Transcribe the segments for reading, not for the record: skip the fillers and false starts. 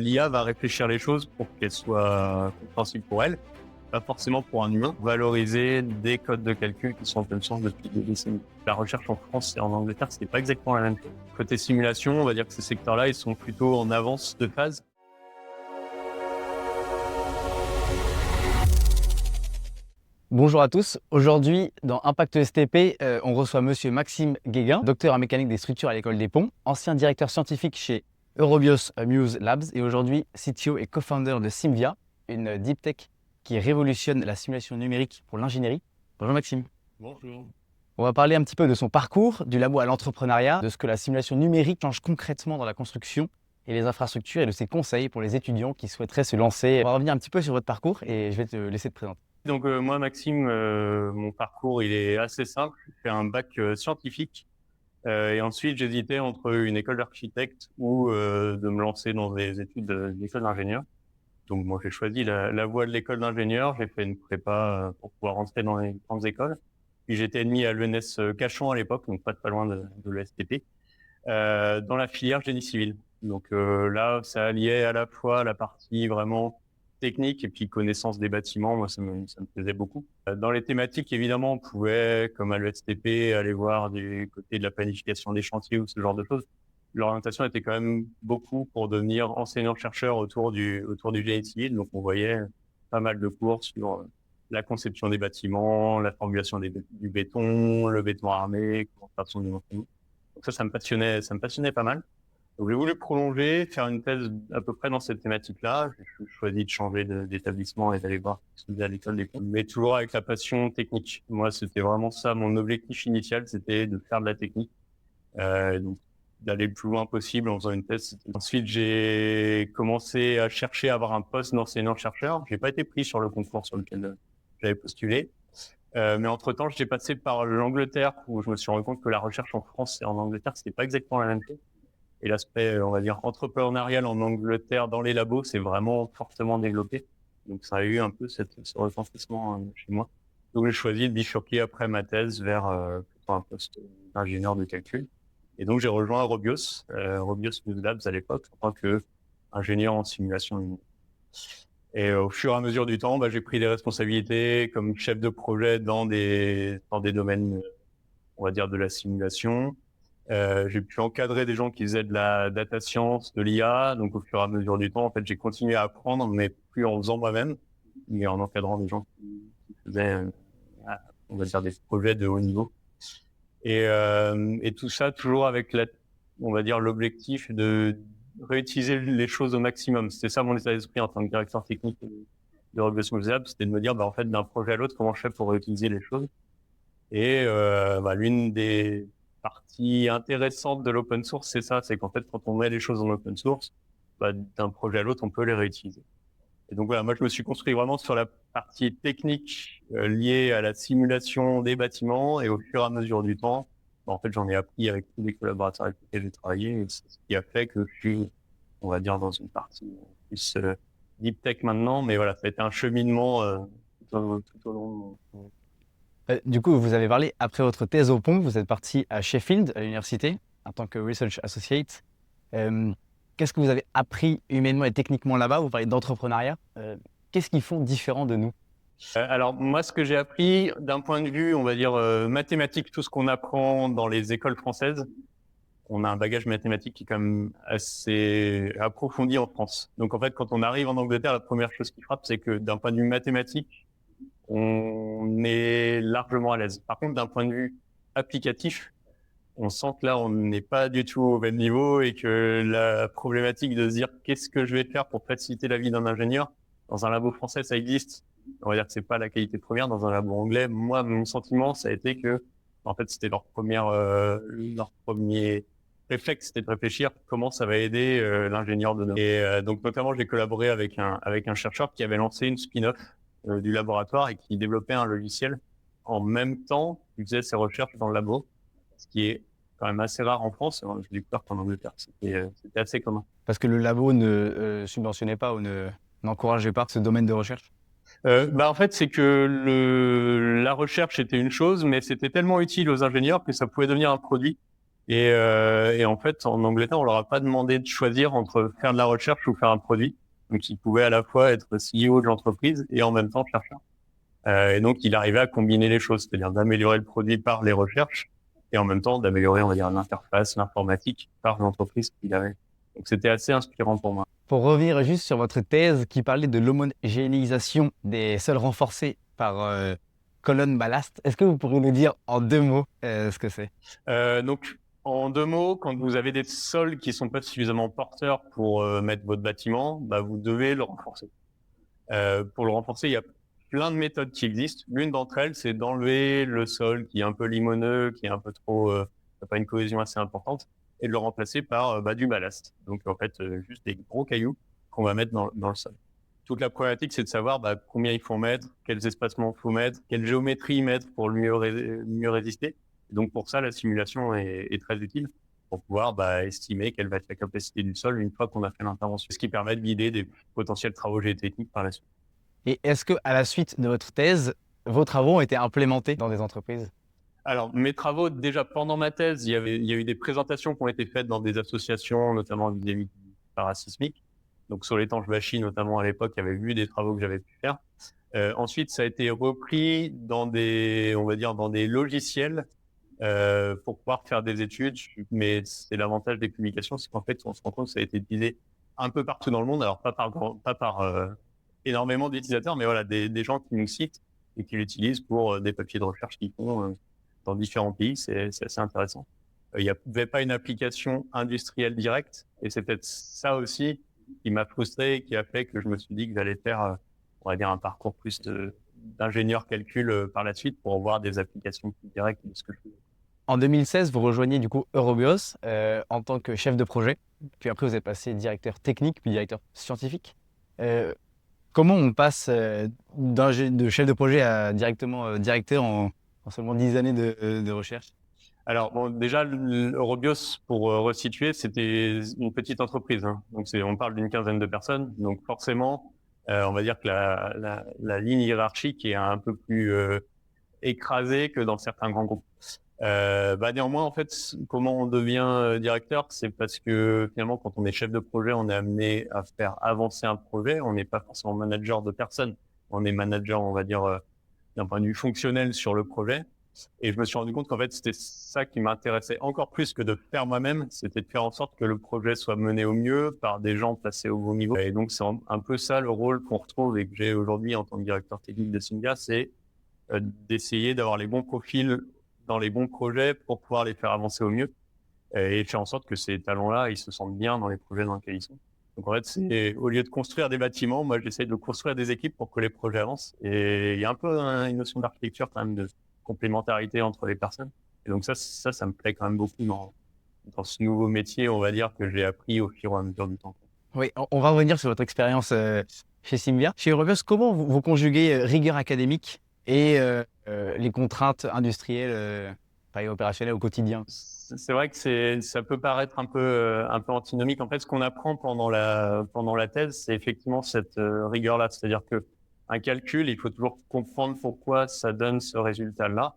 L'IA va réfléchir les choses pour qu'elles soient compréhensibles pour elle, pas forcément pour un humain. Valoriser des codes de calcul qui sont open source depuis des décennies. La recherche en France et en Angleterre, c'était pas exactement la même chose. Côté simulation, on va dire que ces secteurs-là, ils sont plutôt en avance de phase. Bonjour à tous. Aujourd'hui, dans Impact STP, on reçoit Monsieur Maxime Guéguin, docteur en mécanique des structures à l'école des ponts, ancien directeur scientifique chez Eurobios Muse Labs et aujourd'hui CTO et co-founder de Simvia, une deep tech qui révolutionne la simulation numérique pour l'ingénierie. Bonjour Maxime. Bonjour. On va parler un petit peu de son parcours, du labo à l'entrepreneuriat, de ce que la simulation numérique change concrètement dans la construction et les infrastructures et de ses conseils pour les étudiants qui souhaiteraient se lancer. On va revenir un petit peu sur votre parcours et je vais te laisser te présenter. Donc moi, Maxime, mon parcours, il est assez simple. J'ai fait un bac scientifique et ensuite j'hésitais entre une école d'architecte ou de me lancer dans des études d'école d'ingénieur. Donc moi, j'ai choisi la voie de l'école d'ingénieur. J'ai fait une prépa pour pouvoir rentrer dans les grandes écoles. Puis j'étais admis à l'ENS Cachan à l'époque, donc pas loin de l'ESTP, dans la filière génie civil. Donc là, ça alliait à la fois la partie vraiment technique et puis connaissance des bâtiments. Moi, ça me plaisait beaucoup. Dans les thématiques, évidemment, on pouvait, comme à l'ESTP, aller voir du côté de la planification des chantiers ou ce genre de choses. L'orientation était quand même beaucoup pour devenir enseignant-chercheur autour du génie civil. Donc, on voyait pas mal de cours sur la conception des bâtiments, la formulation du béton, le béton armé, comment faire son dimensionnement. Donc ça me passionnait pas mal. Donc, j'ai voulu prolonger, faire une thèse à peu près dans cette thématique-là. J'ai choisi de changer d'établissement et d'aller voir ce que je faisais à l'école des comptes, mais toujours avec la passion technique. Moi, c'était vraiment ça, mon objectif initial, c'était de faire de la technique. Donc, d'aller le plus loin possible en faisant une thèse. Ensuite, j'ai commencé à chercher à avoir un poste d'enseignant-chercheur. J'ai pas été pris sur le concours sur lequel j'avais postulé. Mais entre-temps, j'ai passé par l'Angleterre où je me suis rendu compte que la recherche en France et en Angleterre, c'était pas exactement la même chose. Et l'aspect, on va dire, entrepreneurial en Angleterre dans les labos, c'est vraiment fortement développé. Donc, ça a eu un peu ce retentissement chez moi. Donc, j'ai choisi de bifurquer après ma thèse vers plutôt un poste d'ingénieur de calcul. Et donc, j'ai rejoint Eurobios Muse Labs à l'époque, en tant qu'ingénieur en simulation numérique. Et au fur et à mesure du temps, j'ai pris des responsabilités comme chef de projet dans des domaines, on va dire, de la simulation. J'ai pu encadrer des gens qui faisaient de la data science, de l'IA. Donc, au fur et à mesure du temps, en fait, j'ai continué à apprendre, mais plus en faisant moi-même, mais en encadrant des gens qui faisaient, on va dire, des projets de haut niveau. Et tout ça toujours avec on va dire, l'objectif de réutiliser les choses au maximum. C'était ça mon état d'esprit en tant que directeur technique de Robios Muse Labs, c'était de me dire, en fait, d'un projet à l'autre, comment je fais pour réutiliser les choses. Et l'une des parties intéressantes de l'open source, c'est ça, c'est qu'en fait, quand on met les choses en open source, d'un projet à l'autre, on peut les réutiliser. Et donc voilà, moi je me suis construit vraiment sur la partie technique liée à la simulation des bâtiments et au fur et à mesure du temps, en fait j'en ai appris avec tous les collaborateurs avec lesquels j'ai travaillé et c'est ce qui a fait que je suis, on va dire, dans une partie plus deep tech maintenant, mais voilà, ça a été un cheminement tout au long de mon... Du coup, vous avez parlé, après votre thèse au pont, vous êtes parti à Sheffield, à l'université, en tant que Research Associate. Qu'est-ce que vous avez appris humainement et techniquement là-bas? Vous parlez d'entrepreneuriat. Qu'est-ce qu'ils font différent de nous? Alors moi, ce que j'ai appris d'un point de vue, on va dire, mathématique, tout ce qu'on apprend dans les écoles françaises, on a un bagage mathématique qui est quand même assez approfondi en France. Donc en fait, quand on arrive en Angleterre, la première chose qui frappe, c'est que d'un point de vue mathématique, on est largement à l'aise. Par contre, d'un point de vue applicatif, on sent que là, on n'est pas du tout au même niveau et que la problématique de se dire qu'est-ce que je vais faire pour faciliter la vie d'un ingénieur, dans un labo français, ça existe. On va dire que c'est pas la qualité première. Dans un labo anglais, moi, mon sentiment, ça a été que, en fait, c'était leur premier réflexe, c'était de réfléchir comment ça va aider l'ingénieur de demain. Et donc, notamment, j'ai collaboré avec un chercheur qui avait lancé une spin-off du laboratoire et qui développait un logiciel en même temps qu'il faisait ses recherches dans le labo, ce qui est quand même assez rare en France. Je l'ai découvert qu'en Angleterre, c'était assez commun. Parce que le labo ne subventionnait pas ou n'encourageait pas ce domaine de recherche? En fait, c'est que la recherche était une chose, mais c'était tellement utile aux ingénieurs que ça pouvait devenir un produit. Et en fait, en Angleterre, on leur a pas demandé de choisir entre faire de la recherche ou faire un produit. Donc, il pouvait à la fois être CEO de l'entreprise et en même temps chercheur. Et donc, il arrivait à combiner les choses, c'est-à-dire d'améliorer le produit par les recherches et en même temps d'améliorer, on va dire, l'interface, l'informatique par l'entreprise qu'il avait. Donc, c'était assez inspirant pour moi. Pour revenir juste sur votre thèse qui parlait de l'homogénéisation des sols renforcés par colonne ballast, est-ce que vous pourriez nous dire en 2 mots ce que c'est? Donc, en 2 mots, quand vous avez des sols qui sont pas suffisamment porteurs pour mettre votre bâtiment, bah, vous devez le renforcer. Pour le renforcer, il y a plein de méthodes qui existent. L'une d'entre elles, c'est d'enlever le sol qui est un peu limoneux, qui est un peu trop, n'a pas une cohésion assez importante, et de le remplacer par du ballast. Donc en fait, juste des gros cailloux qu'on va mettre dans le sol. Toute la problématique, c'est de savoir combien il faut mettre, quels espacements il faut mettre, quelle géométrie mettre pour mieux résister. Et donc pour ça, la simulation est très utile pour pouvoir estimer quelle va être la capacité du sol une fois qu'on a fait l'intervention. Ce qui permet de guider des potentiels travaux géotechniques par la suite. Et est-ce que à la suite de votre thèse, vos travaux ont été implémentés dans des entreprises? Alors, mes travaux, déjà pendant ma thèse, il y a eu des présentations qui ont été faites dans des associations, notamment vis-à-vis du parasismique. Donc, sur l'étanche Bachy, notamment à l'époque, il y avait vu des travaux que j'avais pu faire. Ensuite, ça a été repris dans on va dire, dans des logiciels pour pouvoir faire des études. Mais c'est l'avantage des publications, c'est qu'en fait, on se rend compte que ça a été utilisé un peu partout dans le monde. Alors, pas par énormément d'utilisateurs, mais voilà, des gens qui nous citent et qui l'utilisent pour des papiers de recherche qu'ils font dans différents pays. C'est assez intéressant. Il n'y avait pas une application industrielle directe, et c'est peut-être ça aussi qui m'a frustré, qui a fait que je me suis dit que j'allais faire, on va dire, un parcours plus d'ingénieur calcul par la suite pour avoir des applications plus directes de ce que je fais. En 2016, vous rejoignez du coup Eurobios en tant que chef de projet. Puis après, vous êtes passé directeur technique, puis directeur scientifique. Euh, Comment on passe de chef de projet à directement directeur en seulement 10 années de recherche? Alors, bon, déjà, Eurobios, pour resituer, c'était une petite entreprise, hein. Donc, on parle d'une quinzaine de personnes. Donc, forcément, on va dire que la ligne hiérarchique est un peu plus écrasée que dans certains grands groupes. Néanmoins, en fait, comment on devient directeur, c'est parce que finalement, quand on est chef de projet, on est amené à faire avancer un projet. On n'est pas forcément manager de personne. On est manager, on va dire, d'un point de vue fonctionnel sur le projet. Et je me suis rendu compte qu'en fait, c'était ça qui m'intéressait encore plus que de faire moi-même. C'était de faire en sorte que le projet soit mené au mieux par des gens placés au bon niveau. Et donc, c'est un peu ça le rôle qu'on retrouve et que j'ai aujourd'hui en tant que directeur technique de Synga, c'est d'essayer d'avoir les bons profils dans les bons projets pour pouvoir les faire avancer au mieux et faire en sorte que ces talents-là, ils se sentent bien dans les projets dans lesquels ils sont. Donc en fait, c'est au lieu de construire des bâtiments, moi j'essaie de construire des équipes pour que les projets avancent. Et il y a un peu une notion d'architecture quand même de complémentarité entre les personnes. Et donc ça me plaît quand même beaucoup dans ce nouveau métier, on va dire, que j'ai appris au fur et à mesure du temps. Oui, on va revenir sur votre expérience chez Simvia. Chez Eurobios, comment vous conjuguez rigueur académique et les contraintes industrielles et opérationnelles au quotidien? C'est vrai que ça peut paraître un peu antinomique. En fait, ce qu'on apprend pendant la thèse, c'est effectivement cette rigueur-là. C'est-à-dire que un calcul, il faut toujours comprendre pourquoi ça donne ce résultat-là.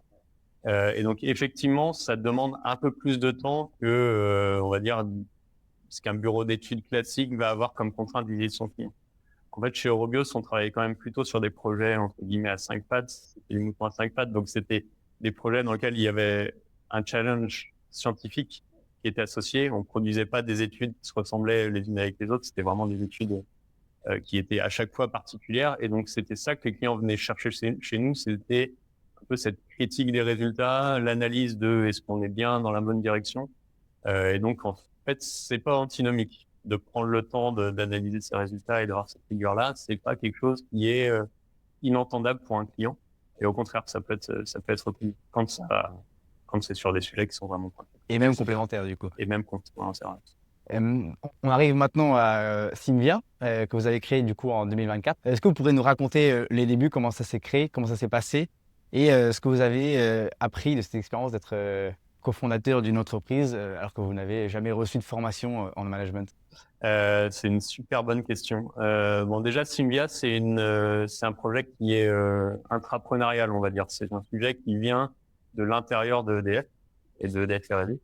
Et donc, effectivement, ça demande un peu plus de temps que, on va dire, ce qu'un bureau d'études classique va avoir comme contrainte vis-à-vis de son client. En fait, chez Eurobios, on travaillait quand même plutôt sur des projets, entre guillemets, à 5 pattes. C'était des moutons à 5 pattes. Donc, c'était des projets dans lesquels il y avait un challenge scientifique qui était associé. On produisait pas des études qui se ressemblaient les unes avec les autres. C'était vraiment des études qui étaient à chaque fois particulières. Et donc, c'était ça que les clients venaient chercher chez nous. C'était un peu cette critique des résultats, l'analyse de est-ce qu'on est bien dans la bonne direction. Et donc, en fait, c'est pas antinomique de prendre le temps d'analyser ces résultats et d'avoir cette rigueur-là. C'est pas quelque chose qui est inentendable pour un client. Et au contraire, ça peut être cool quand c'est sur des sujets qui sont vraiment pointus. Et même complémentaire du coup. Et même quand c'est vrai. On arrive maintenant à Simvia, que vous avez créé du coup en 2024. Est-ce que vous pourrez nous raconter les débuts, comment ça s'est créé, comment ça s'est passé et ce que vous avez appris de cette expérience d'être cofondateur d'une entreprise alors que vous n'avez jamais reçu de formation en management? C'est une super bonne question. Bon, déjà, Symbia, c'est un projet qui est intrapreneurial, on va dire. C'est un sujet qui vient de l'intérieur de EDF et de EDF R&D.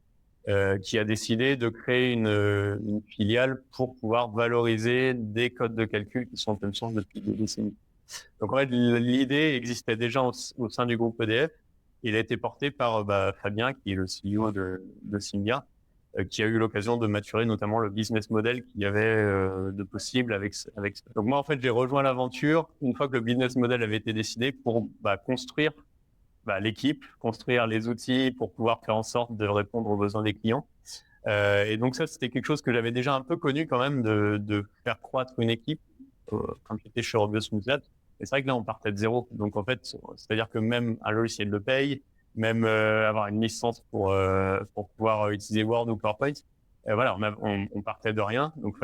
qui a décidé de créer une filiale pour pouvoir valoriser des codes de calcul qui sont open source depuis des décennies. Donc en fait, l'idée existait déjà au sein du groupe EDF. Il a été porté par Fabien, qui est le CEO de Synga, qui a eu l'occasion de maturer notamment le business model qu'il y avait de possible avec. Donc moi, en fait, j'ai rejoint l'aventure une fois que le business model avait été décidé pour construire l'équipe, construire les outils pour pouvoir faire en sorte de répondre aux besoins des clients. Et donc ça, c'était quelque chose que j'avais déjà un peu connu quand même, de faire croître une équipe quand j'étais chez Eurobios Smooth Labs. Et c'est vrai que là, on partait de zéro. Donc en fait, c'est-à-dire que même un logiciel le paye, même avoir une licence pour pouvoir utiliser Word ou PowerPoint. Voilà, on partait de rien. Donc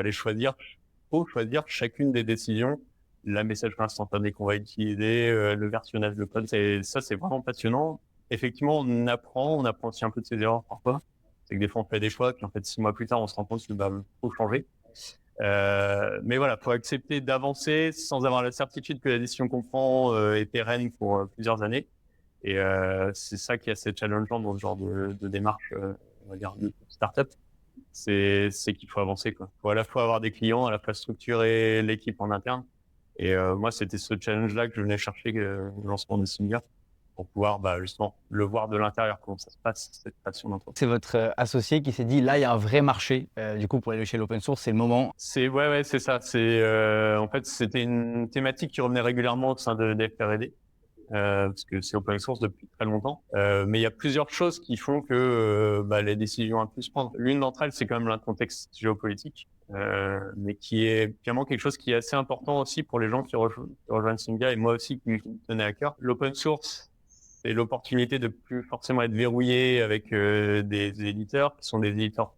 faut choisir chacune des décisions, la messagerie instantanée qu'on va utiliser, le versionnage de code. C'est vraiment passionnant. Effectivement, on apprend aussi un peu de ses erreurs parfois. C'est que des fois, on fait des choix, puis en fait, 6 mois plus tard, on se rend compte qu'il faut changer. Mais voilà, faut accepter d'avancer sans avoir la certitude que la décision qu'on prend est pérenne pour plusieurs années. Et c'est ça qui est assez challengeant dans ce genre de démarche, on va dire, de start-up. C'est qu'il faut avancer, quoi. Faut à la fois avoir des clients, à la fois structurer l'équipe en interne. Et moi, c'était ce challenge-là que je venais chercher le lancement de Synga, pour pouvoir justement le voir de l'intérieur, comment ça se passe, cette création d'entreprise. C'est votre associé qui s'est dit, là, il y a un vrai marché. Du coup, pour aller chez l'open source, c'est le moment. Ouais, c'est ça. En fait, c'était une thématique qui revenait régulièrement au sein de FR&D. Parce que c'est open source depuis très longtemps. Mais il y a plusieurs choses qui font que les décisions ont pu se prendre. L'une d'entre elles, c'est quand même le contexte géopolitique, mais qui est clairement quelque chose qui est assez important aussi pour les gens qui rejoignent Synga, et moi aussi qui me tenait à cœur. L'open source, c'est l'opportunité de plus forcément être verrouillé avec des éditeurs qui sont des éditeurs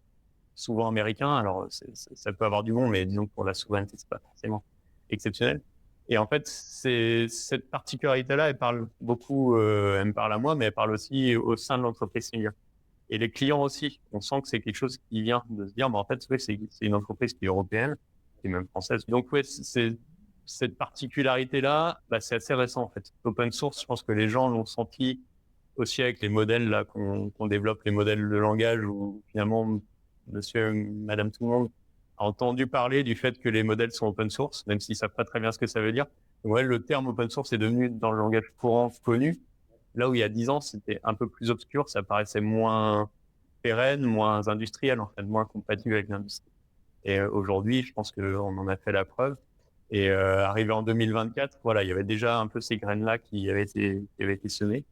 souvent américains. Alors ça peut avoir du bon, mais disons que pour la souveraineté, c'est pas forcément exceptionnel. Et en fait, cette particularité-là, elle parle beaucoup, elle me parle à moi, mais elle parle aussi au sein de l'entreprise Synga. Et les clients aussi, on sent que c'est quelque chose qui vient de se dire, en fait, ouais, c'est une entreprise qui est européenne, qui est même française. Donc, ouais, cette particularité-là, c'est assez récent, en fait. L'open source, je pense que les gens l'ont senti aussi avec les modèles là qu'on développe, les modèles de langage où finalement, monsieur, madame, tout le monde a entendu parler du fait que les modèles sont open source, même s'ils savent pas très bien ce que ça veut dire. Donc, ouais, le terme open source est devenu dans le langage courant connu. Là où il y a 10 ans, c'était un peu plus obscur, ça paraissait moins pérenne, moins industriel, en fait, moins compatible avec l'industrie. Et aujourd'hui, je pense qu'on en a fait la preuve. Et arrivé en 2024, voilà, il y avait déjà un peu ces graines-là qui avaient été semées.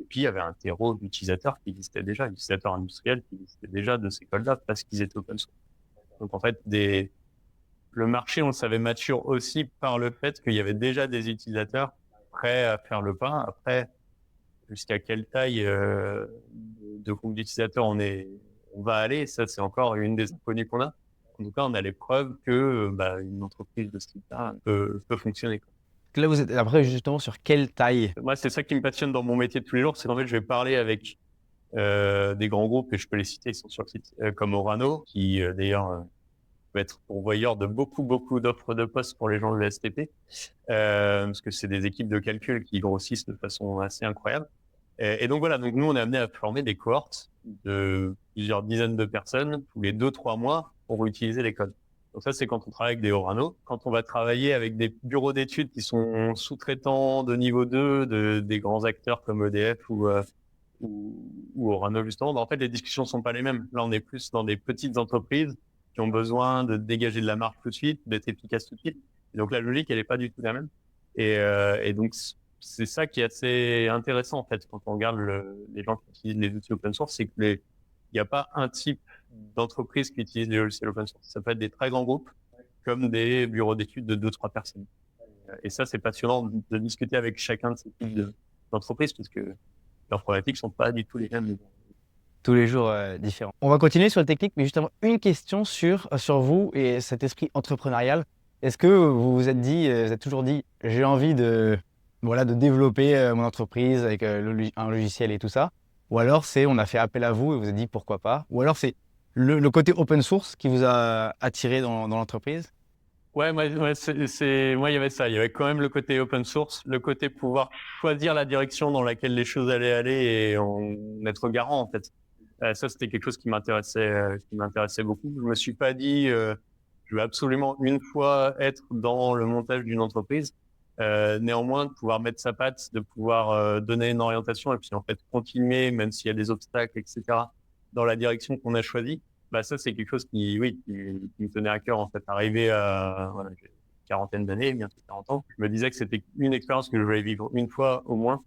Et puis, il y avait un terreau d'utilisateurs qui existait déjà, d'utilisateurs industriels qui existaient déjà de ces codes-là parce qu'ils étaient open source. Donc, en fait, le marché, on le savait mature aussi par le fait qu'il y avait déjà des utilisateurs prêts à faire le pas. Après, jusqu'à quelle taille de groupe d'utilisateurs on va aller, ça, c'est encore une des inconnues qu'on a. En tout cas, on a les preuves que une entreprise de ce type-là peut fonctionner, quoi. Là, vous êtes après justement sur quelle taille? Moi, c'est ça qui me passionne dans mon métier de tous les jours, c'est qu'en fait, je vais parler avec des grands groupes, et je peux les citer, ils sont sur le site, comme Orano, qui d'ailleurs peut être pourvoyeur de beaucoup d'offres de postes pour les gens de l'ESTP, parce que c'est des équipes de calcul qui grossissent de façon assez incroyable. Et donc voilà, donc nous on est amené à former des cohortes de plusieurs dizaines de personnes tous les 2-3 mois pour utiliser les codes. Donc ça, c'est quand on travaille avec des Orano. Quand on va travailler avec des bureaux d'études qui sont sous-traitants de niveau 2, des grands acteurs comme EDF ou Orano justement, en fait les discussions sont pas les mêmes. Là, on est plus dans des petites entreprises qui ont besoin de dégager de la marge tout de suite, d'être efficace tout de suite. Et donc la logique, elle est pas du tout la même. Et donc c'est ça qui est assez intéressant en fait quand on regarde les gens qui utilisent les outils open source, c'est que il n'y a pas un type d'entreprise qui utilise les logiciels open source. Ça peut être des très grands groupes comme des bureaux d'études de 2-3 personnes. Et ça, c'est passionnant de discuter avec chacun de ces types d'entreprises parce que leurs problématiques sont pas du tout les mêmes. Tous les jours différents. On va continuer sur le technique, mais justement, une question sur vous et cet esprit entrepreneurial. Est-ce que vous vous êtes toujours dit, j'ai envie de développer mon entreprise avec un logiciel et tout ça? Ou alors on a fait appel à vous et vous vous êtes dit pourquoi pas? Ou alors c'est le côté open source qui vous a attiré dans l'entreprise? Ouais, moi, il y avait ça. Il y avait quand même le côté open source, le côté pouvoir choisir la direction dans laquelle les choses allaient aller et en être garant, en fait. Ça, c'était quelque chose qui m'intéressait beaucoup. Je me suis pas dit, je veux absolument une fois être dans le montage d'une entreprise. Néanmoins, de pouvoir mettre sa patte, de pouvoir donner une orientation et puis en fait continuer, même s'il y a des obstacles, etc., dans la direction qu'on a choisie. Bah ça, c'est quelque chose qui me tenait à cœur en fait. Arrivé à voilà, j'ai une quarantaine d'années, bientôt 40 ans, je me disais que c'était une expérience que je voulais vivre une fois au moins,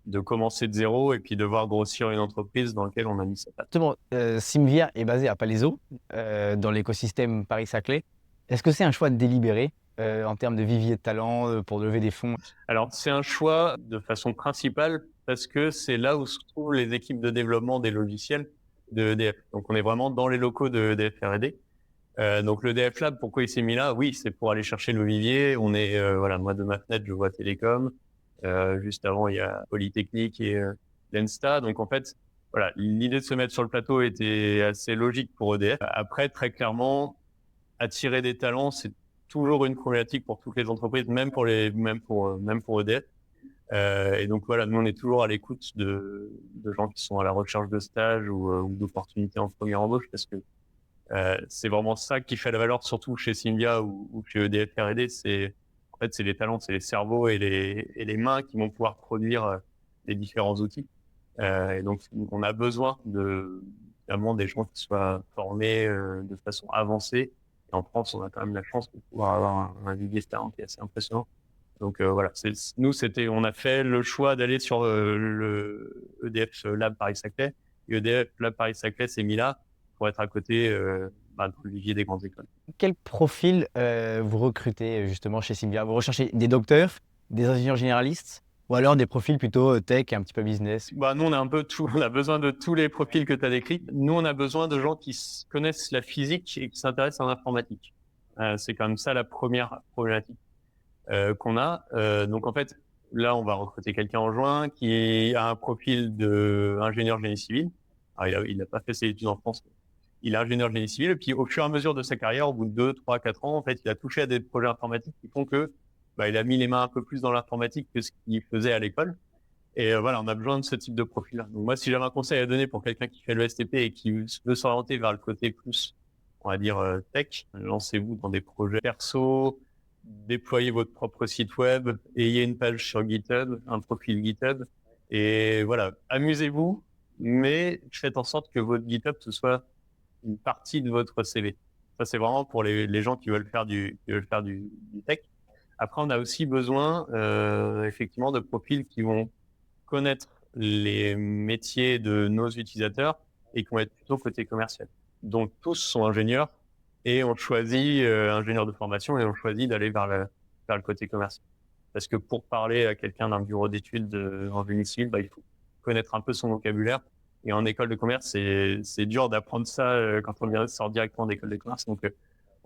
de commencer de zéro et puis de voir grossir une entreprise dans laquelle on a mis sa patte. Justement, Simvia est basé à Palaiseau, dans l'écosystème Paris-Saclay. Est-ce que c'est un choix délibéré en termes de vivier de talent pour lever des fonds? Alors, c'est un choix de façon principale parce que c'est là où se trouvent les équipes de développement des logiciels de EDF. Donc, on est vraiment dans les locaux de EDF R&D. Donc, le DF Lab, pourquoi il s'est mis là? Oui, c'est pour aller chercher le vivier. On est, voilà, moi de ma fenêtre, je vois Télécom. Juste avant, il y a Polytechnique et l'ENSTA. Donc, en fait, voilà, l'idée de se mettre sur le plateau était assez logique pour EDF. Après, très clairement, attirer des talents, c'est toujours une problématique pour toutes les entreprises, même pour EDF. Et donc voilà, nous on est toujours à l'écoute de gens qui sont à la recherche de stages ou d'opportunités en première embauche, parce que c'est vraiment ça qui fait la valeur, surtout chez Symbia ou chez EDF R&D. En fait, c'est les talents, c'est les cerveaux et les mains qui vont pouvoir produire les différents outils. Et donc, on a besoin vraiment des gens qui soient formés de façon avancée. Et en France, on a quand même la chance de pouvoir avoir un vivier de talent qui est assez impressionnant. Donc voilà, on a fait le choix d'aller sur le EDF Lab Paris-Saclay. Et EDF Lab Paris-Saclay s'est mis là pour être à côté dans le vivier des grandes écoles. Quel profil vous recrutez justement chez Simvia? Vous recherchez des docteurs, des ingénieurs généralistes ou alors des profils plutôt tech et un petit peu business? Bah, nous, on a un peu tout. On a besoin de tous les profils que tu as décrits. Nous, on a besoin de gens qui connaissent la physique et qui s'intéressent en informatique. C'est quand même ça la première problématique qu'on a. Donc, en fait, là, on va recruter quelqu'un en juin qui a un profil de ingénieur génie civil. Alors, il n'a pas fait ses études en France. Il est ingénieur génie civil. Et puis, au fur et à mesure de sa carrière, au bout de 2, 3, 4 ans, en fait, il a touché à des projets informatiques qui font que il a mis les mains un peu plus dans l'informatique que ce qu'il faisait à l'école. Et voilà, on a besoin de ce type de profil-là. Donc moi, si j'avais un conseil à donner pour quelqu'un qui fait le STP et qui veut s'orienter vers le côté plus, on va dire, tech, lancez-vous dans des projets perso, déployez votre propre site web, ayez une page sur GitHub, un profil GitHub, et voilà, amusez-vous, mais faites en sorte que votre GitHub, ce soit une partie de votre CV. Ça, c'est vraiment pour les gens qui veulent faire du tech. Après, on a aussi besoin, effectivement, de profils qui vont connaître les métiers de nos utilisateurs et qui vont être plutôt côté commercial. Donc tous sont ingénieurs et on choisit ingénieurs de formation et on choisit d'aller vers le côté commercial. Parce que pour parler à quelqu'un d'un bureau d'études en génie civil, il faut connaître un peu son vocabulaire. Et en école de commerce, c'est dur d'apprendre ça quand on sort directement d'école de commerce. Donc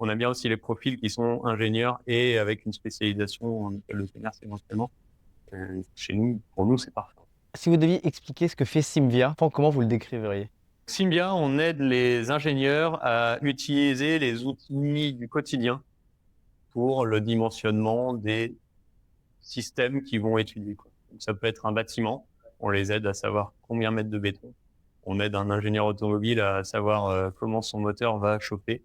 on a bien aussi les profils qui sont ingénieurs et avec une spécialisation en école de commerce éventuellement. Chez nous, pour nous, c'est parfait. Si vous deviez expliquer ce que fait Simvia, comment vous le décriveriez? Symbia, on aide les ingénieurs à utiliser les outils du quotidien pour le dimensionnement des systèmes qu'ils vont étudier. Donc, ça peut être un bâtiment, on les aide à savoir combien mettre de béton. On aide un ingénieur automobile à savoir comment son moteur va chauffer.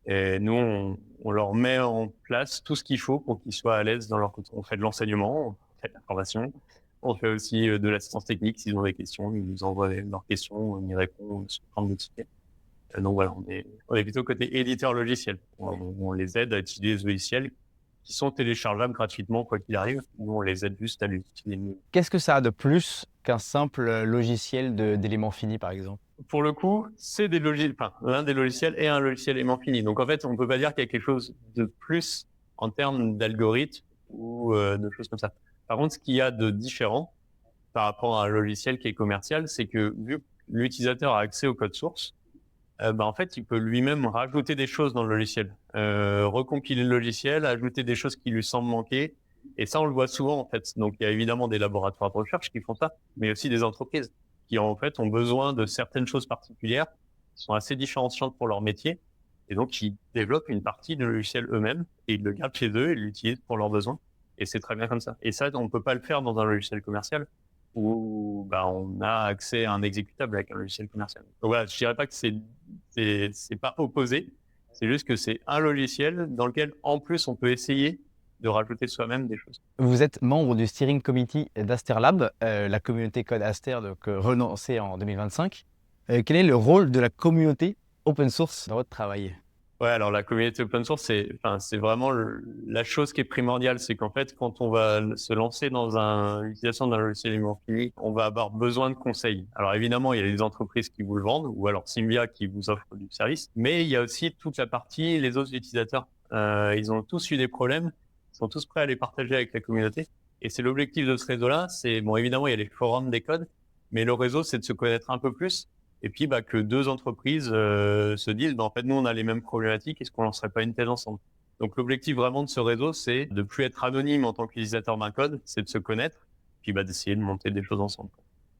Et nous, on leur met en place tout ce qu'il faut pour qu'ils soient à l'aise dans leur quotidien. On fait de l'enseignement, on fait de la formation, on fait aussi de l'assistance technique. S'ils ont des questions, ils nous envoient leurs questions, on y répond sous forme de tickets. Donc voilà, on est plutôt côté éditeur logiciel. On les aide à utiliser des logiciels qui sont téléchargeables gratuitement, quoi qu'il arrive. Nous, on les aide juste à l'utiliser mieux. Qu'est-ce que ça a de plus qu'un simple logiciel d'éléments finis, par exemple? Pour le coup, c'est des logiciels, enfin, l'un des logiciels est un logiciel aimant fini. Donc, en fait, on peut pas dire qu'il y a quelque chose de plus en termes d'algorithme ou de choses comme ça. Par contre, ce qu'il y a de différent par rapport à un logiciel qui est commercial, c'est que vu que l'utilisateur a accès au code source, en fait, il peut lui-même rajouter des choses dans le logiciel, recompiler le logiciel, ajouter des choses qui lui semblent manquer. Et ça, on le voit souvent, en fait. Donc, il y a évidemment des laboratoires de recherche qui font ça, mais aussi des entreprises qui, en fait, ont besoin de certaines choses particulières qui sont assez différenciantes pour leur métier. Et donc, ils développent une partie du logiciel eux-mêmes et ils le gardent chez eux et l'utilisent pour leurs besoins. Et c'est très bien comme ça. Et ça, on ne peut pas le faire dans un logiciel commercial. où on a accès à un exécutable avec un logiciel commercial. Donc voilà, je dirais pas que c'est pas opposé, c'est juste que c'est un logiciel dans lequel en plus on peut essayer de rajouter soi-même des choses. Vous êtes membre du steering committee d'Asterlab, la communauté code Aster, donc relancée en 2025. Quel est le rôle de la communauté open source dans votre travail? Ouais, alors la communauté open source, c'est vraiment la chose qui est primordiale. C'est qu'en fait, quand on va se lancer dans l'utilisation d'un logiciel libre, on va avoir besoin de conseils. Alors évidemment, il y a les entreprises qui vous le vendent, ou alors Symvia qui vous offre du service, mais il y a aussi toute la partie, les autres utilisateurs. Ils ont tous eu des problèmes, ils sont tous prêts à les partager avec la communauté. Et c'est l'objectif de ce réseau-là. C'est, bon, évidemment, il y a les forums des codes, mais le réseau, c'est de se connaître un peu plus. Et puis, que deux entreprises se disent, en fait, nous, on a les mêmes problématiques, est-ce qu'on lancerait pas une thèse ensemble? Donc, l'objectif vraiment de ce réseau, c'est de plus être anonyme en tant qu'utilisateur d'un code, c'est de se connaître, puis d'essayer de monter des choses ensemble.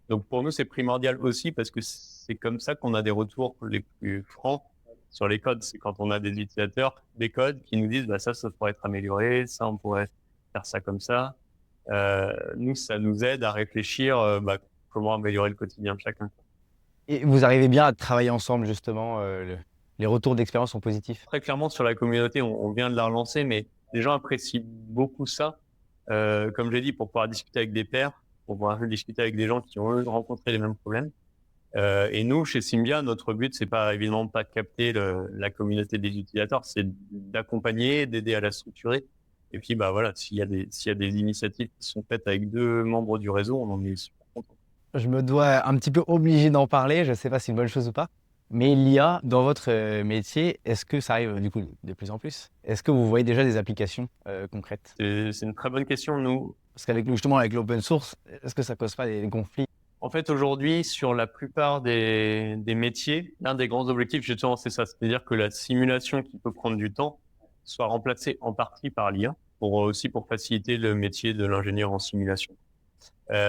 Donc, pour nous, c'est primordial aussi parce que c'est comme ça qu'on a des retours les plus francs sur les codes. C'est quand on a des utilisateurs des codes qui nous disent, ça pourrait être amélioré, ça, on pourrait faire ça comme ça. Nous, ça nous aide à réfléchir comment améliorer le quotidien de chacun. Et vous arrivez bien à travailler ensemble, justement, les retours d'expérience sont positifs? Très clairement, sur la communauté, on vient de la relancer, mais les gens apprécient beaucoup ça. Comme j'ai dit, pour pouvoir discuter avec des pairs, pour pouvoir discuter avec des gens qui ont rencontré les mêmes problèmes. Et nous, chez Symvia, notre but, c'est pas évidemment pas de capter la communauté des utilisateurs, c'est d'accompagner, d'aider à la structurer. Et puis, s'il y a des initiatives qui sont faites avec deux membres du réseau, on en est super content. Je me dois un petit peu obligé d'en parler, je ne sais pas si c'est une bonne chose ou pas, mais l'IA dans votre métier, est-ce que ça arrive du coup de plus en plus? Est-ce que vous voyez déjà des applications concrètes? C'est une très bonne question. Nous, Parce qu'avec justement avec l'open source, est-ce que ça cause pas des conflits? en fait, aujourd'hui, sur la plupart des métiers, l'un des grands objectifs, justement, c'est ça. C'est-à-dire que la simulation qui peut prendre du temps soit remplacée en partie par l'IA, pour faciliter le métier de l'ingénieur en simulation.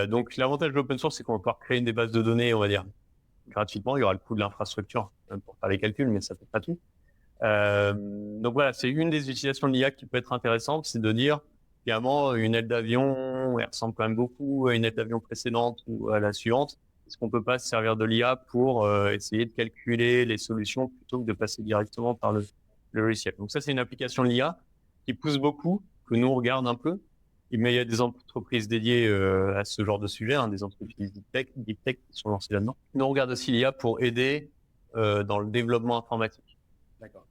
Donc, l'avantage de l'open source, c'est qu'on va pouvoir créer des bases de données, on va dire, gratuitement. Il y aura le coût de l'infrastructure pour faire les calculs, mais ça fait pas tout. Donc voilà, c'est une des utilisations de l'IA qui peut être intéressante, c'est de dire, finalement, une aile d'avion, elle ressemble quand même beaucoup à une aile d'avion précédente ou à la suivante. Est-ce qu'on peut pas se servir de l'IA pour essayer de calculer les solutions plutôt que de passer directement par le logiciel? Donc ça, c'est une application de l'IA qui pousse beaucoup, que nous on regarde un peu. Mais il y a des entreprises dédiées à ce genre de sujet, des entreprises deep tech qui sont lancées là-dedans. Nous on regarde aussi l'IA pour aider dans le développement informatique. D'accord.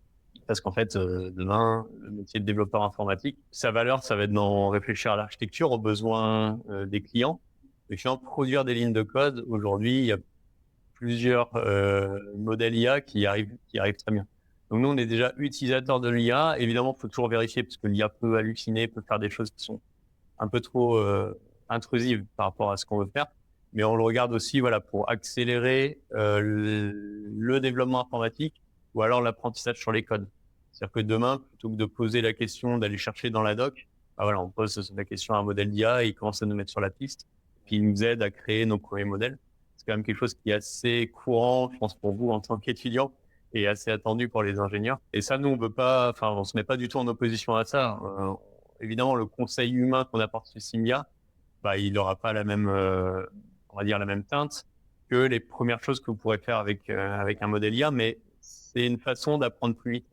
Parce qu'en fait, demain, le métier de développeur informatique, sa valeur, ça va être d'en réfléchir à l'architecture, aux besoins des clients. Les clients, produire des lignes de code. Aujourd'hui, il y a plusieurs modèles IA qui arrivent très bien. Donc nous, on est déjà utilisateurs de l'IA. Évidemment, il faut toujours vérifier parce que l'IA peut halluciner, peut faire des choses qui sont un peu trop intrusives par rapport à ce qu'on veut faire. Mais on le regarde aussi, pour accélérer le développement informatique ou alors l'apprentissage sur les codes. C'est-à-dire que demain, plutôt que de poser la question d'aller chercher dans la doc, on pose la question à un modèle d'IA et il commence à nous mettre sur la piste. Puis il nous aide à créer nos premiers modèles. C'est quand même quelque chose qui est assez courant, je pense, pour vous en tant qu'étudiant et assez attendu pour les ingénieurs. Et ça, nous, on se met pas du tout en opposition à ça. Évidemment, le conseil humain qu'on apporte chez Symvia, il n'aura pas la même, on va dire, la même teinte que les premières choses que vous pourrez faire avec un modèle IA, mais c'est une façon d'apprendre plus vite.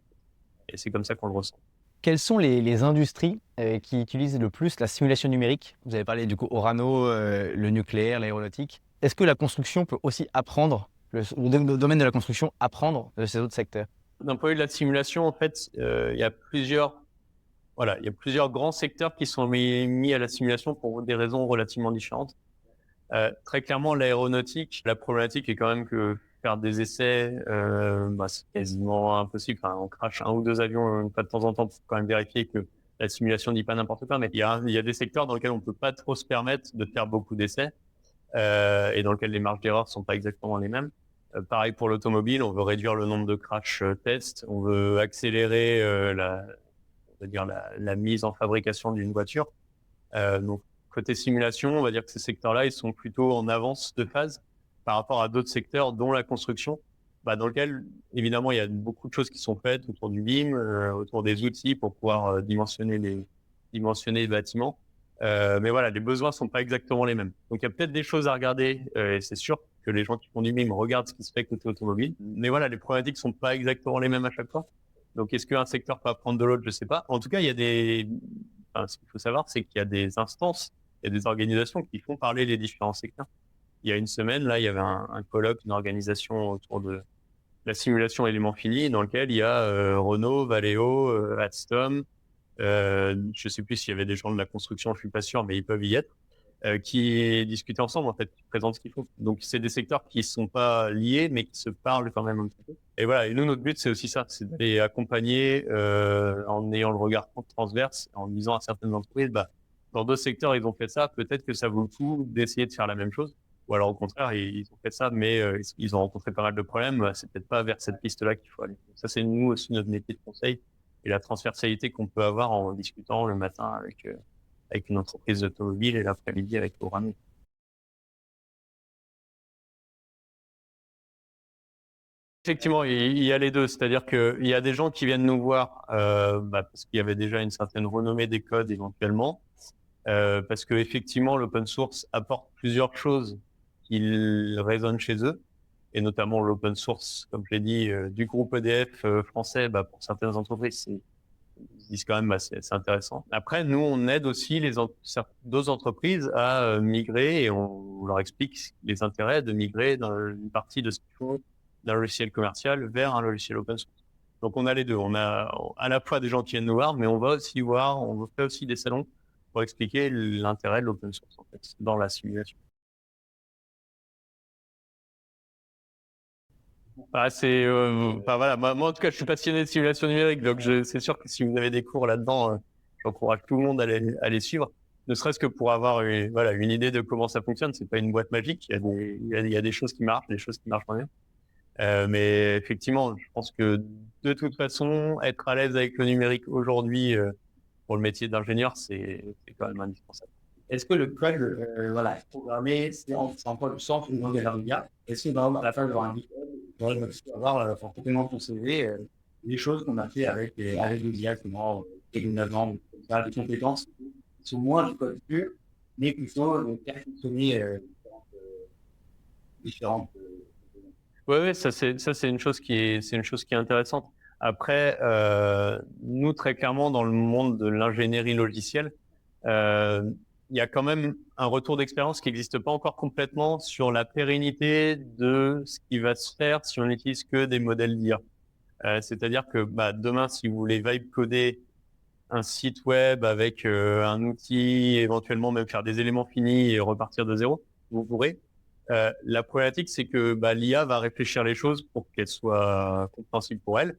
Et c'est comme ça qu'on le ressent. Quelles sont les industries qui utilisent le plus la simulation numérique? Vous avez parlé du coup Orano, le nucléaire, l'aéronautique. Est-ce que la construction peut aussi apprendre, le domaine de la construction, apprendre de ces autres secteurs? D'un point de vue de la simulation, en fait, il y a plusieurs grands secteurs qui sont mis à la simulation pour des raisons relativement différentes. Très clairement, l'aéronautique, la problématique est quand même que faire des essais, c'est quasiment impossible. Enfin, on crache un ou deux avions une fois de temps en temps pour quand même vérifier que la simulation ne dit pas n'importe quoi. Mais il y a des secteurs dans lesquels on peut pas trop se permettre de faire beaucoup d'essais et dans lesquels les marges d'erreur sont pas exactement les mêmes. Pareil pour l'automobile, on veut réduire le nombre de crash tests, on veut accélérer la mise en fabrication d'une voiture. Donc, côté simulation, on va dire que ces secteurs-là, ils sont plutôt en avance de phase par rapport à d'autres secteurs, dont la construction, dans lequel, évidemment, il y a beaucoup de choses qui sont faites autour du BIM, autour des outils pour pouvoir dimensionner les bâtiments. Mais voilà, les besoins sont pas exactement les mêmes. Donc il y a peut-être des choses à regarder, et c'est sûr que les gens qui font du MIM regardent ce qui se fait côté automobile. Mais voilà, les problématiques sont pas exactement les mêmes à chaque fois. Donc est-ce qu'un secteur peut apprendre de l'autre? Je sais pas. En tout cas, il y a enfin, ce qu'il faut savoir, c'est qu'il y a des instances, il y a des organisations qui font parler les différents secteurs. Il y a une semaine, là, il y avait un colloque, une organisation autour de la simulation élément fini, dans lequel il y a Renault, Valeo, Alstom, je sais plus s'il y avait des gens de la construction, je suis pas sûr, mais ils peuvent y être, qui discutent ensemble, en fait, qui présentent ce qu'il faut. Donc, c'est des secteurs qui sont pas liés, mais qui se parlent quand même un petit peu. Et voilà. Et nous, notre but, c'est aussi ça, c'est d'aller accompagner, en ayant le regard transverse, en disant à certaines entreprises, bah, dans d'autres secteurs, ils ont fait ça, peut-être que ça vaut le coup d'essayer de faire la même chose. Ou alors, au contraire, ils ont fait ça, mais ils ont rencontré pas mal de problèmes. C'est peut-être pas vers cette piste-là qu'il faut aller. Ça, c'est nous aussi notre métier de conseil et la transversalité qu'on peut avoir en discutant le matin avec une entreprise automobile et l'après-midi avec Orano. Effectivement, il y a les deux, c'est-à-dire qu'il y a des gens qui viennent nous voir parce qu'il y avait déjà une certaine renommée des codes éventuellement, parce que effectivement l'open source apporte plusieurs choses qui résonnent chez eux, et notamment l'open source, comme je l'ai dit, du groupe EDF français, pour certaines entreprises, ils disent quand même, c'est intéressant. Après, nous, on aide aussi d'autres entreprises à migrer, et on leur explique les intérêts de migrer dans une partie de ce qu'ils font d'un logiciel commercial vers un logiciel open source. Donc, on a les deux. On a à la fois des gens qui viennent nous voir, mais on va aussi on fait aussi des salons pour expliquer l'intérêt de l'open source, en fait, dans la simulation. Voilà. Moi, en tout cas, je suis passionné de simulation numérique, donc c'est sûr que si vous avez des cours là-dedans, j'encourage tout le monde à les suivre, ne serait-ce que pour avoir une idée de comment ça fonctionne. C'est pas une boîte magique. Il y a des choses qui marchent, des choses qui marchent pas bien. Mais effectivement, je pense que de toute façon, être à l'aise avec le numérique aujourd'hui pour le métier d'ingénieur, c'est quand même indispensable. Est-ce que le code, programmé, c'est encore le centre du langage RIA? Est-ce que, par exemple, à la fin d'avoir un code, avoir forcément ton CV, des choses qu'on a fait avec l'IA, comment, déménagement, des compétences qui sont moins du code pur, mais plutôt perfectionner différentes. Ouais, ça c'est une chose c'est une chose qui est intéressante. Après, nous très clairement dans le monde de l'ingénierie logicielle, il y a quand même un retour d'expérience qui n'existe pas encore complètement sur la pérennité de ce qui va se faire si on n'utilise que des modèles d'IA. C'est-à-dire que demain, si vous voulez vibe coder un site web avec un outil, éventuellement même faire des éléments finis et repartir de zéro, vous pourrez. La problématique, c'est que l'IA va réfléchir les choses pour qu'elles soient compréhensibles pour elle,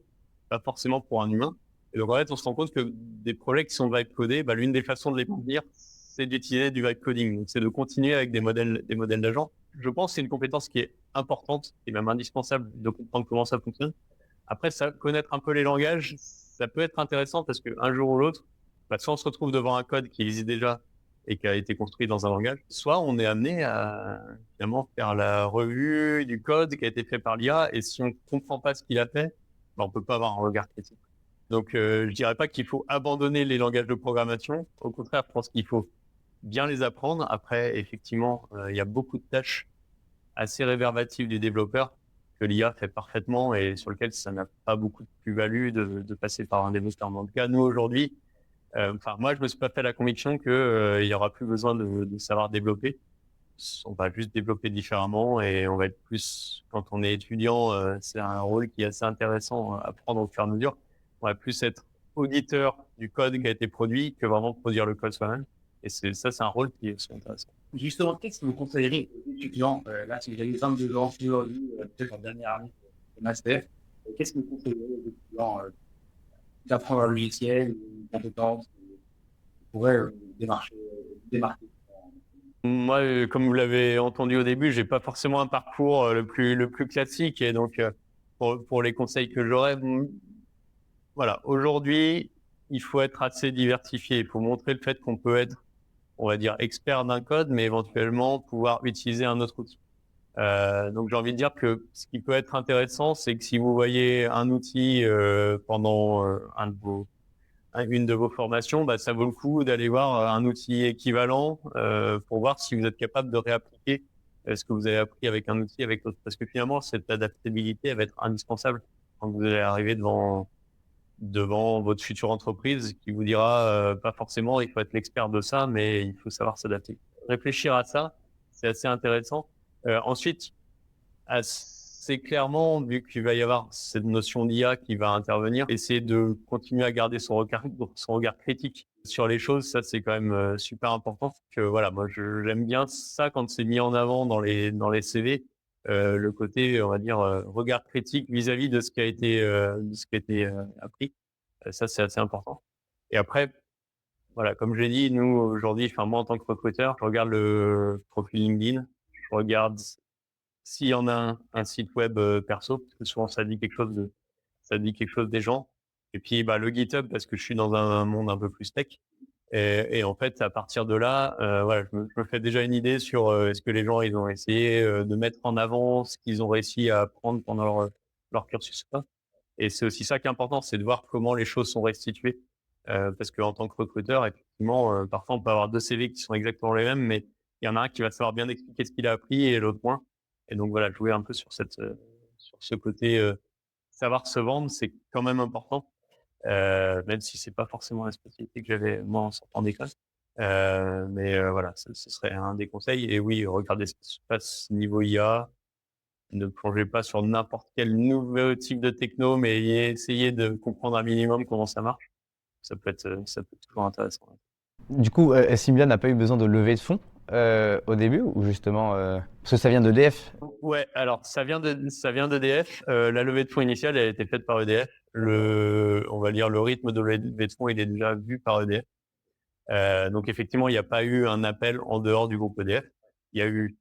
pas forcément pour un humain. Et donc en fait, on se rend compte que des projets qui sont vibe codés, l'une des façons de les prévenir, c'est d'utiliser du vibe coding. Donc c'est de continuer avec des modèles d'agents. Je pense que c'est une compétence qui est importante et même indispensable de comprendre comment ça fonctionne. Après, connaître un peu les langages, ça peut être intéressant parce qu'un jour ou l'autre, soit on se retrouve devant un code qui existe déjà et qui a été construit dans un langage, soit on est amené à finalement faire la revue du code qui a été fait par l'IA, et si on comprend pas ce qu'il a fait, on peut pas avoir un regard critique. Donc, je dirais pas qu'il faut abandonner les langages de programmation. Au contraire, je pense qu'il faut bien les apprendre. Après, effectivement, il y a beaucoup de tâches assez réverbatives du développeur que l'IA fait parfaitement et sur lequel ça n'a pas beaucoup de plus-value de passer par un développeur. En tout cas, nous aujourd'hui, moi, je me suis pas fait la conviction que il y aura plus besoin de savoir développer. On va juste développer différemment et on va être plus, quand on est étudiant, c'est un rôle qui est assez intéressant à prendre au fur et à mesure. On va plus être auditeur du code qui a été produit que vraiment produire le code soi-même. Et c'est un rôle qui est aussi intéressant. Justement, qu'est-ce que vous conseillerez aux étudiants, là, si vous avez 22 ans aujourd'hui, peut-être en dernière année de master, qu'est-ce que vous conseillerez aux étudiants d'apprendre un logiciel, une compétence qui pourrait démarquer? Moi, comme vous l'avez entendu au début, j'ai pas forcément un parcours le plus classique, et donc pour les conseils que j'aurais, voilà, aujourd'hui, il faut être assez diversifié. Il faut montrer le fait qu'on peut être, on va dire, expert d'un code, mais éventuellement pouvoir utiliser un autre outil. Donc j'ai envie de dire que ce qui peut être intéressant, c'est que si vous voyez un outil pendant une de vos formations, ça vaut le coup d'aller voir un outil équivalent pour voir si vous êtes capable de réappliquer ce que vous avez appris avec un outil avec l'autre. Parce que finalement, cette adaptabilité, elle va être indispensable quand vous allez arriver devant votre future entreprise qui vous dira pas forcément il faut être l'expert de ça, mais il faut savoir s'adapter. Réfléchir à ça, c'est assez intéressant. Ensuite, assez clairement, vu qu'il va y avoir cette notion d'IA qui va intervenir, essayer de continuer à garder son regard critique sur les choses, ça c'est quand même super important. Que voilà, moi j'aime bien ça quand c'est mis en avant dans les CV, le côté on va dire regard critique vis-à-vis de ce qui a été appris. Ça c'est assez important. Et après, voilà, comme j'ai dit, nous aujourd'hui, enfin moi en tant que recruteur, je regarde le profil LinkedIn, je regarde s'il y en a un site web perso, parce que souvent ça dit quelque chose des gens. Et puis le GitHub, parce que je suis dans un monde un peu plus tech. Et en fait, à partir de là, voilà, je me fais déjà une idée sur est-ce que les gens ils ont essayé de mettre en avant ce qu'ils ont réussi à apprendre pendant leur cursus ou pas. Et c'est aussi ça qui est important, c'est de voir comment les choses sont restituées. Parce qu'en tant que recruteur, effectivement, parfois on peut avoir deux CV qui sont exactement les mêmes, mais il y en a un qui va savoir bien expliquer ce qu'il a appris et l'autre moins. Et donc voilà, jouer un peu sur sur ce côté savoir se vendre, c'est quand même important, même si c'est pas forcément la spécialité que j'avais moi en sortant d'école. Mais voilà, ce serait un des conseils. Et oui, regardez ce qui se passe niveau IA. Ne plongez pas sur n'importe quel nouveau type de techno, mais essayez de comprendre un minimum comment ça marche. Ça peut être toujours intéressant. Du coup, Symbian n'a pas eu besoin de lever de fonds au début ou justement parce que ça vient d'EDF? Ouais, alors ça vient d'EDF. La levée de fonds initiale, elle a été faite par EDF. On va dire le rythme de levée de fonds, il est déjà vu par EDF. Donc effectivement, il n'y a pas eu un appel en dehors du groupe EDF. Il y a eu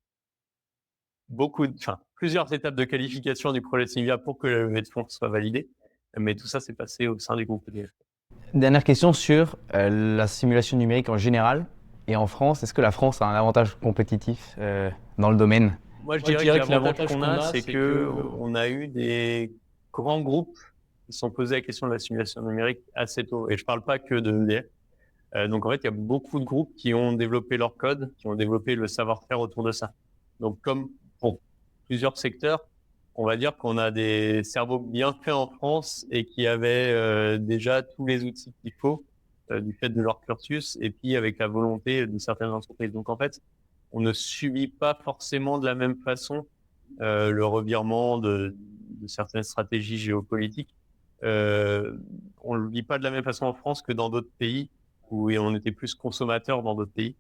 plusieurs étapes de qualification du projet de Sylvia pour que la levée de fonds soit validée. Mais tout ça s'est passé au sein du groupe EDF. Dernière question sur la simulation numérique en général et en France. Est-ce que la France a un avantage compétitif dans le domaine? Moi, je dirais que l'avantage qu'on a, c'est que on a eu des grands groupes qui se sont posés la question de la simulation numérique assez tôt. Et je parle pas que de EDF. Donc en fait, il y a beaucoup de groupes qui ont développé leur code, qui ont développé le savoir-faire autour de ça. Donc comme pour plusieurs secteurs, on va dire qu'on a des cerveaux bien faits en France et qui avaient déjà tous les outils qu'il faut du fait de leur cursus et puis avec la volonté de certaines entreprises. Donc en fait, on ne subit pas forcément de la même façon le revirement de certaines stratégies géopolitiques. On le vit pas de la même façon en France que dans d'autres pays où on était plus consommateur dans d'autres pays.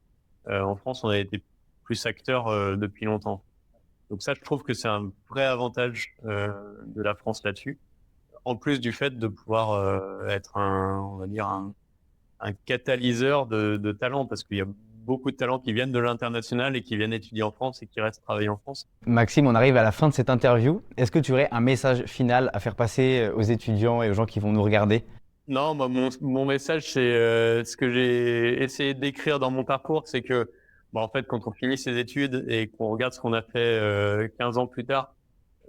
En France, on a été plus acteur depuis longtemps. Donc ça, je trouve que c'est un vrai avantage de la France là-dessus. En plus du fait de pouvoir être on va dire un catalyseur de talent, parce qu'il y a beaucoup de talents qui viennent de l'international et qui viennent étudier en France et qui restent travailler en France. Maxime, on arrive à la fin de cette interview. Est-ce que tu aurais un message final à faire passer aux étudiants et aux gens qui vont nous regarder? Non, moi, mon message, c'est ce que j'ai essayé d'écrire dans mon parcours, c'est que, en fait, quand on finit ses études et qu'on regarde ce qu'on a fait 15 ans plus tard,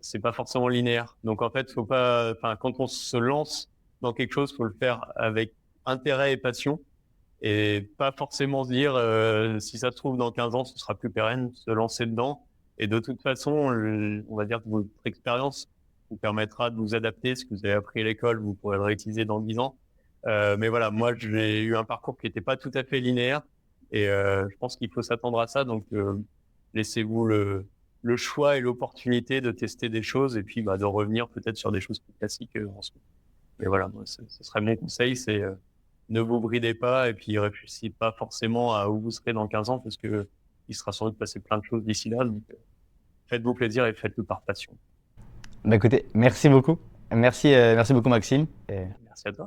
c'est pas forcément linéaire. Donc, en fait, faut pas, quand on se lance dans quelque chose, faut le faire avec intérêt et passion et pas forcément se dire, si ça se trouve dans 15 ans, ce sera plus pérenne, se lancer dedans. Et de toute façon, on va dire que votre expérience vous permettra de vous adapter. Ce que vous avez appris à l'école, vous pourrez le réutiliser dans 10 ans. Mais voilà, moi, j'ai eu un parcours qui n'était pas tout à fait linéaire et je pense qu'il faut s'attendre à ça. Donc, laissez-vous le choix et l'opportunité de tester des choses et puis de revenir peut-être sur des choses plus classiques ensuite. Mais voilà, moi, ce serait mon conseil, c'est ne vous bridez pas et puis réfléchissez pas forcément à où vous serez dans 15 ans parce que il sera sans doute passé plein de choses d'ici là. Donc, faites-vous plaisir et faites-le par passion. Bah écoutez, merci beaucoup. Merci beaucoup Maxime. Merci à toi.